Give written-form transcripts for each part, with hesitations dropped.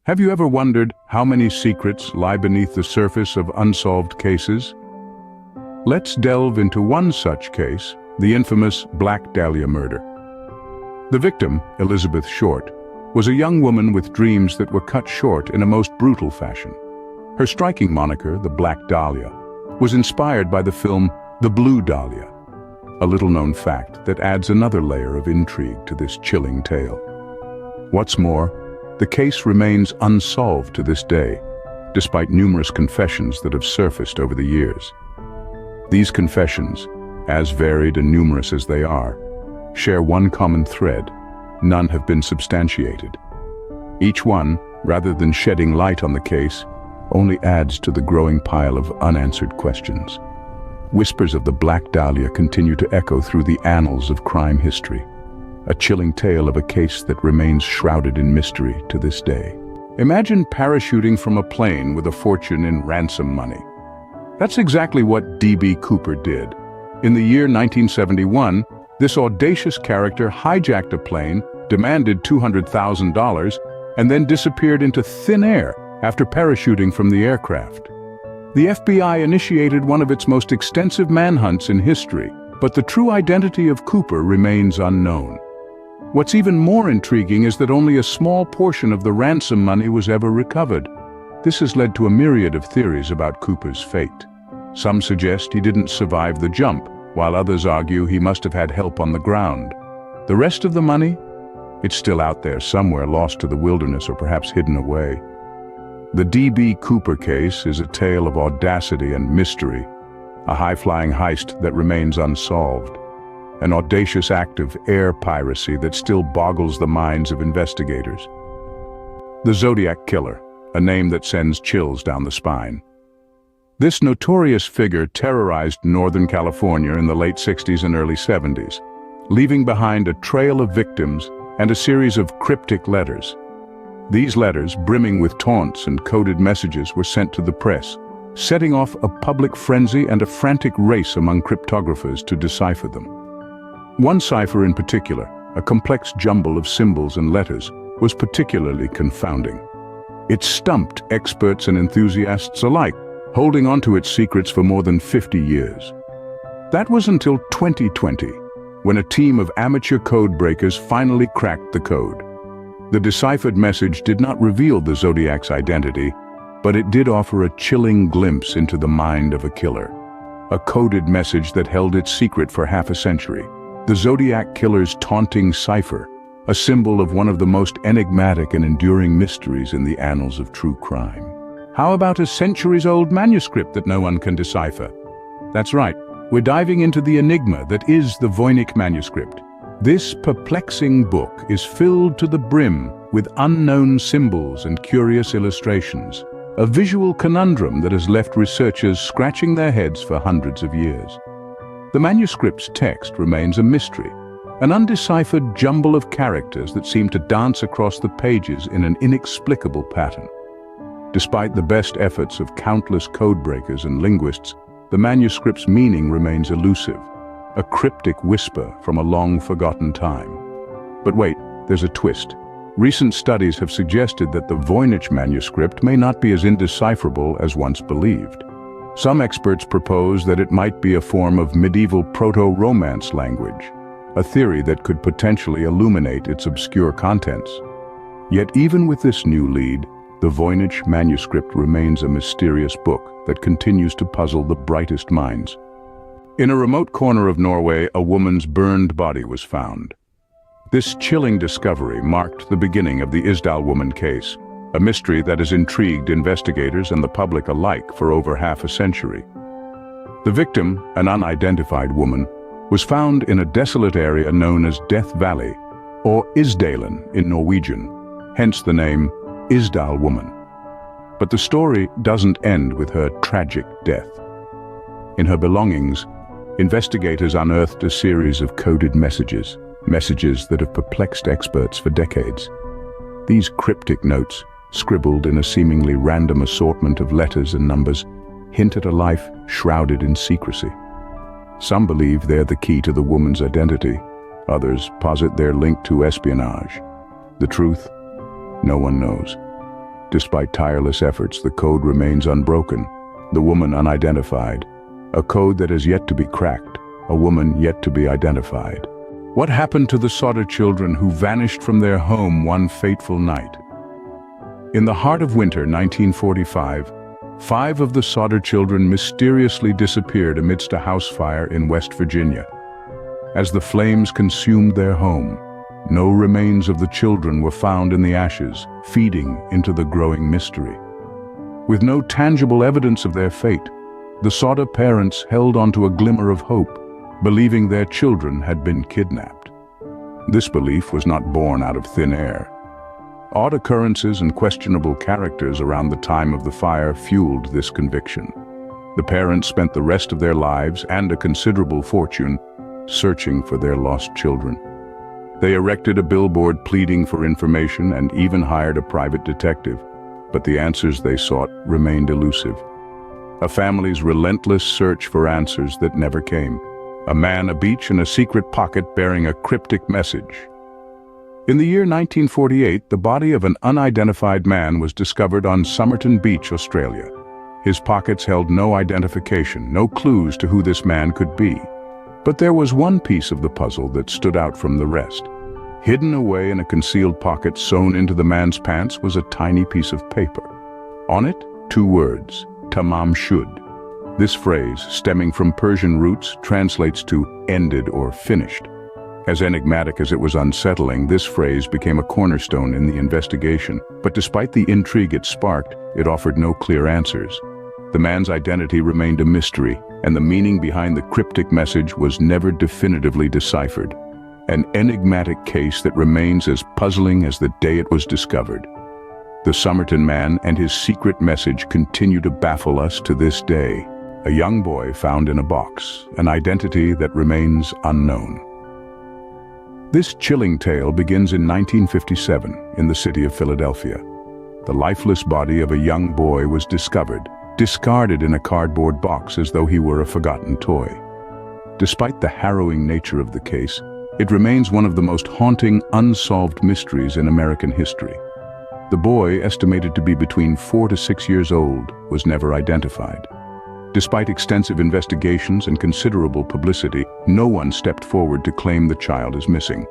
Have you ever wondered how many secrets lie beneath the surface of unsolved cases? Let's delve into one such case, the infamous Black Dahlia murder. The victim, Elizabeth Short, was a young woman with dreams that were cut short in a most brutal fashion. Her striking moniker, the Black Dahlia, was inspired by the film The Blue Dahlia, a little-known fact that adds another layer of intrigue to this chilling tale. What's more, the case remains unsolved to this day, despite numerous confessions that have surfaced over the years. These confessions, as varied and numerous as they are, share one common thread: none have been substantiated. Each one, rather than shedding light on the case, only adds to the growing pile of unanswered questions. Whispers of the Black Dahlia continue to echo through the annals of crime history, a chilling tale of a case that remains shrouded in mystery to this day. Imagine parachuting from a plane with a fortune in ransom money. That's exactly what D.B. Cooper did. In the year 1971, this audacious character hijacked a plane, demanded $200,000, and then disappeared into thin air after parachuting from the aircraft. The FBI initiated one of its most extensive manhunts in history, but the true identity of Cooper remains unknown. What's even more intriguing is that only a small portion of the ransom money was ever recovered. This has led to a myriad of theories about Cooper's fate. Some suggest he didn't survive the jump, while others argue he must have had help on the ground. The rest of the money? It's still out there somewhere, lost to the wilderness or perhaps hidden away. The D.B. Cooper case is a tale of audacity and mystery, a high-flying heist that remains unsolved, an audacious act of air piracy that still boggles the minds of investigators. The Zodiac Killer, a name that sends chills down the spine. This notorious figure terrorized Northern California in the late 60s and early 70s, leaving behind a trail of victims and a series of cryptic letters. These letters, brimming with taunts and coded messages, were sent to the press, setting off a public frenzy and a frantic race among cryptographers to decipher them. One cipher in particular, a complex jumble of symbols and letters, was particularly confounding. It stumped experts and enthusiasts alike, holding on to its secrets for more than 50 years. That was until 2020, when a team of amateur code breakers finally cracked the code. The deciphered message did not reveal the Zodiac's identity, but it did offer a chilling glimpse into the mind of a killer. A coded message that held its secret for half a century. The Zodiac Killer's taunting cipher, a symbol of one of the most enigmatic and enduring mysteries in the annals of true crime. How about a centuries-old manuscript that no one can decipher? That's right, we're diving into the enigma that is the Voynich manuscript. This perplexing book is filled to the brim with unknown symbols and curious illustrations, a visual conundrum that has left researchers scratching their heads for hundreds of years. The manuscript's text remains a mystery, an undeciphered jumble of characters that seem to dance across the pages in an inexplicable pattern. Despite the best efforts of countless codebreakers and linguists, the manuscript's meaning remains elusive, a cryptic whisper from a long-forgotten time. But wait, there's a twist. Recent studies have suggested that the Voynich manuscript may not be as indecipherable as once believed. Some experts propose that it might be a form of medieval proto-Romance language, a theory that could potentially illuminate its obscure contents. Yet even with this new lead, the Voynich manuscript remains a mysterious book that continues to puzzle the brightest minds. In a remote corner of Norway, a woman's burned body was found. This chilling discovery marked the beginning of the Isdal woman case, a mystery that has intrigued investigators and the public alike for over half a century. The victim, an unidentified woman, was found in a desolate area known as Death Valley, or Isdalen in Norwegian, hence the name Isdal woman. But the story doesn't end with her tragic death. In her belongings, investigators unearthed a series of coded messages that have perplexed experts for decades. These cryptic notes, scribbled in a seemingly random assortment of letters and numbers, hint at a life shrouded in secrecy. Some believe they're the key to the woman's identity. Others posit their link to espionage. The truth? No one knows. Despite tireless efforts, the code remains unbroken. The woman unidentified. A code that has yet to be cracked. A woman yet to be identified. What happened to the Sodder children who vanished from their home one fateful night? In the heart of winter 1945, 5 of the Sodder children mysteriously disappeared amidst a house fire in West Virginia. As the flames consumed their home, no remains of the children were found in the ashes, feeding into the growing mystery. With no tangible evidence of their fate, the Sodder parents held onto a glimmer of hope, believing their children had been kidnapped. This belief was not born out of thin air. Odd occurrences and questionable characters around the time of the fire fueled this conviction. The parents spent the rest of their lives and a considerable fortune searching for their lost children. They erected a billboard pleading for information and even hired a private detective, but the answers they sought remained elusive. A family's relentless search for answers that never came. A man, a beach, and a secret pocket bearing a cryptic message. In the year 1948, the body of an unidentified man was discovered on Somerton Beach, Australia. His pockets held no identification, no clues to who this man could be. But there was one piece of the puzzle that stood out from the rest. Hidden away in a concealed pocket sewn into the man's pants was a tiny piece of paper. On it, 2 words, Tamam Shud. This phrase, stemming from Persian roots, translates to ended or finished. As enigmatic as it was unsettling, this phrase became a cornerstone in the investigation. But despite the intrigue it sparked, it offered no clear answers. The man's identity remained a mystery, and the meaning behind the cryptic message was never definitively deciphered. An enigmatic case that remains as puzzling as the day it was discovered. The Somerton man and his secret message continue to baffle us to this day. A young boy found in a box, an identity that remains unknown. This chilling tale begins in 1957 in the city of Philadelphia. The lifeless body of a young boy was discovered, discarded in a cardboard box as though he were a forgotten toy. Despite the harrowing nature of the case, it remains one of the most haunting, unsolved mysteries in American history. The boy, estimated to be between 4 to 6 years old, was never identified. Despite extensive investigations and considerable publicity, no one stepped forward to claim the child is missing.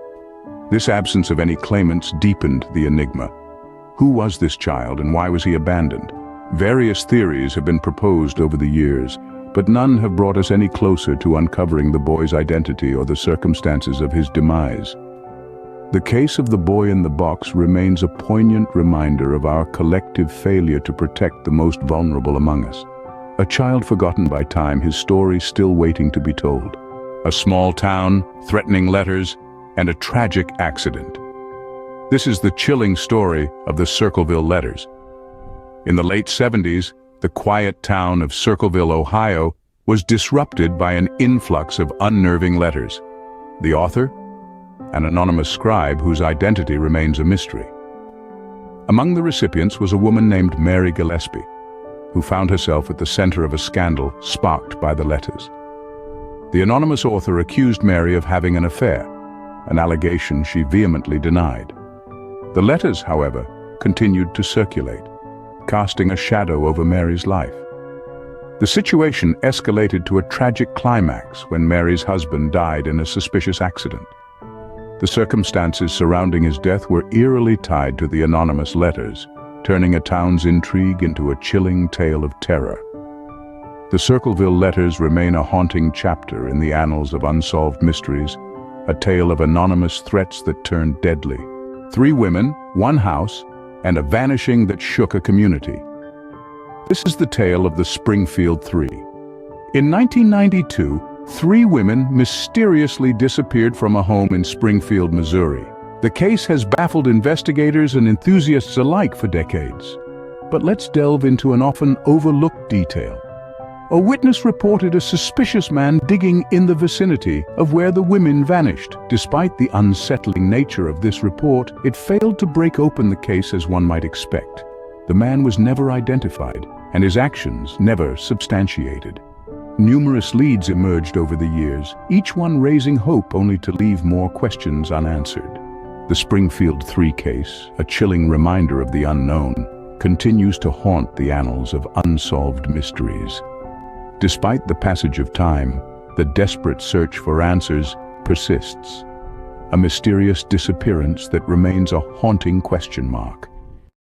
This absence of any claimants deepened the enigma. Who was this child and why was he abandoned? Various theories have been proposed over the years, but none have brought us any closer to uncovering the boy's identity or the circumstances of his demise. The case of the boy in the box remains a poignant reminder of our collective failure to protect the most vulnerable among us. A child forgotten by time, his story still waiting to be told. A small town, threatening letters, and a tragic accident. This is the chilling story of the Circleville letters. In the late 70s, the quiet town of Circleville, Ohio, was disrupted by an influx of unnerving letters. The author? An anonymous scribe whose identity remains a mystery. Among the recipients was a woman named Mary Gillespie, who found herself at the center of a scandal sparked by the letters. The anonymous author accused Mary of having an affair, an allegation she vehemently denied. The letters, however, continued to circulate, casting a shadow over Mary's life. The situation escalated to a tragic climax when Mary's husband died in a suspicious accident. The circumstances surrounding his death were eerily tied to the anonymous letters, turning a town's intrigue into a chilling tale of terror. The Circleville letters remain a haunting chapter in the annals of unsolved mysteries, a tale of anonymous threats that turned deadly. 3 women, 1 house, and a vanishing that shook a community. This is the tale of the Springfield 3. In 1992, 3 women mysteriously disappeared from a home in Springfield, Missouri. The case has baffled investigators and enthusiasts alike for decades. But let's delve into an often overlooked detail. A witness reported a suspicious man digging in the vicinity of where the women vanished. Despite the unsettling nature of this report, it failed to break open the case as one might expect. The man was never identified, and his actions never substantiated. Numerous leads emerged over the years, each one raising hope only to leave more questions unanswered. The Springfield 3 case, a chilling reminder of the unknown, continues to haunt the annals of unsolved mysteries. Despite the passage of time, the desperate search for answers persists, a mysterious disappearance that remains a haunting question mark.